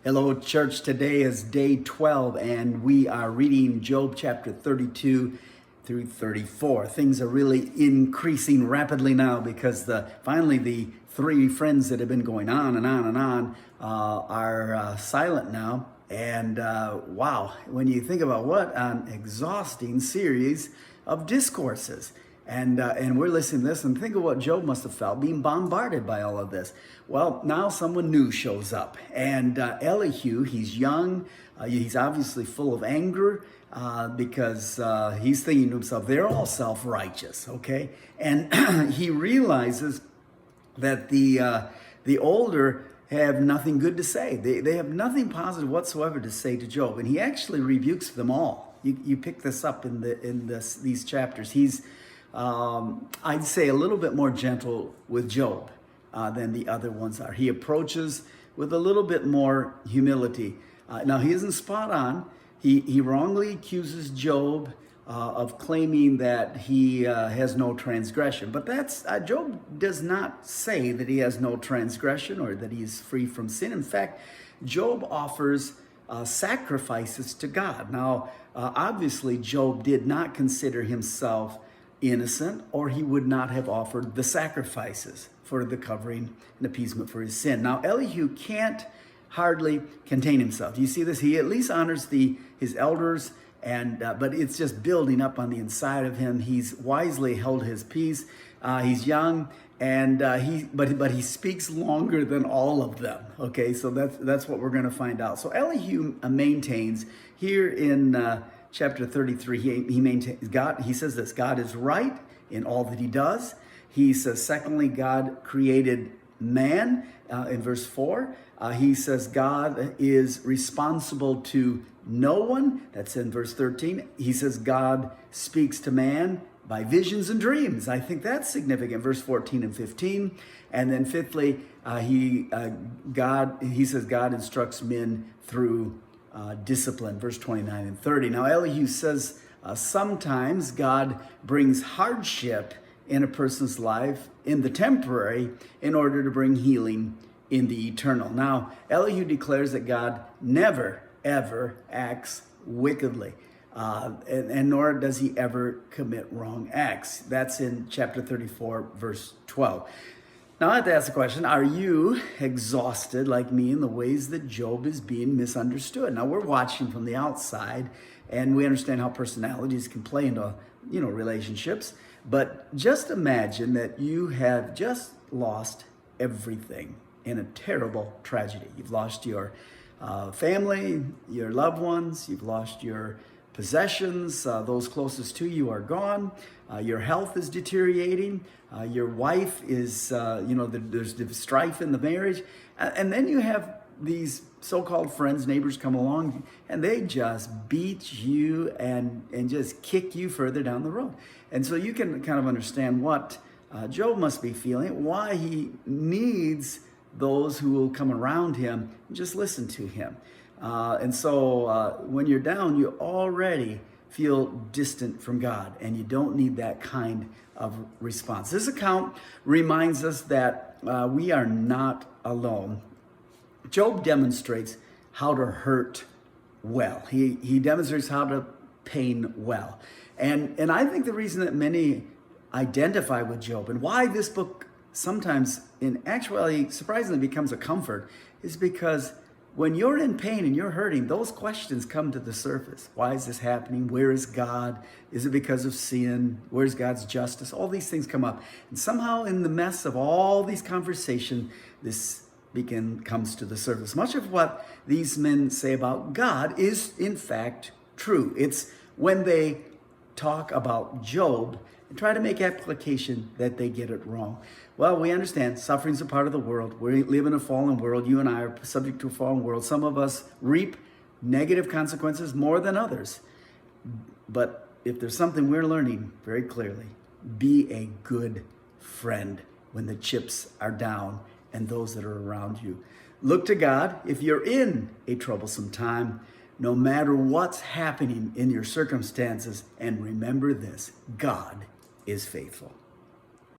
Hello, church. Today is day 12, and we are reading Job chapter 32 through 34. Things are really increasing rapidly now because finally the three friends that have been going on and on and on are silent now. And wow, when you think about what an exhausting series of discourses. And we're listening to this and think of what Job must have felt being bombarded by all of this. Well, now someone new shows up. And Elihu, he's young. He's obviously full of anger because he's thinking to himself, they're all self-righteous, okay? And he realizes that the older have nothing good to say. They have nothing positive whatsoever to say to Job. And he actually rebukes them all. You pick this up in these chapters. He's I'd say a little bit more gentle with Job than the other ones are. He approaches with a little bit more humility. Now, he isn't spot on. He wrongly accuses Job of claiming that he has no transgression. But Job does not say that he has no transgression or that he is free from sin. In fact, Job offers sacrifices to God. Now, obviously, Job did not consider himself innocent, or he would not have offered the sacrifices for the covering and appeasement for his sin. Now, Elihu can't hardly contain himself. Do you see this? He at least honors his elders, but it's just building up on the inside of him. He's wisely held his peace. He's young, and he speaks longer than all of them. Okay, so that's what we're going to find out. So Elihu maintains here in chapter 33, he maintains God. He says this: God is right in all that he does. He says, secondly, God created man in verse 4. He says God is responsible to no one. That's in verse 13. He says God speaks to man by visions and dreams. I think that's significant. Verse 14 and 15. And then fifthly, he says God instructs men through discipline, verse 29 and 30. Now, Elihu says sometimes God brings hardship in a person's life in the temporary in order to bring healing in the eternal. Now, Elihu declares that God never, ever acts wickedly, and nor does he ever commit wrong acts. That's in chapter 34, verse 12. Now, I have to ask the question, are you exhausted like me in the ways that Job is being misunderstood? Now, we're watching from the outside, and we understand how personalities can play into, relationships. But just imagine that you have just lost everything in a terrible tragedy. You've lost your family, your loved ones, you've lost your possessions, those closest to you are gone. Your health is deteriorating. Your wife is, there's strife in the marriage. And then you have these so-called friends, neighbors come along, and they just beat you and just kick you further down the road. And so you can kind of understand what Job must be feeling, why he needs those who will come around him and just listen to him. And so when you're down, you already feel distant from God, and you don't need that kind of response. This account reminds us that we are not alone. Job demonstrates how to hurt well. He demonstrates how to pain well. And I think the reason that many identify with Job and why this book sometimes in actuality surprisingly becomes a comfort is because when you're in pain and you're hurting, those questions come to the surface. Why is this happening? Where is God? Is it because of sin? Where's God's justice? All these things come up. And somehow in the mess of all these conversations, this comes to the surface. Much of what these men say about God is in fact true. It's when they talk about Job and try to make application that they get it wrong. Well, we understand suffering's a part of the world. We live in a fallen world. You and I are subject to a fallen world. Some of us reap negative consequences more than others. But if there's something we're learning very clearly, be a good friend when the chips are down and those that are around you. Look to God if you're in a troublesome time, no matter what's happening in your circumstances. And remember this, God is faithful.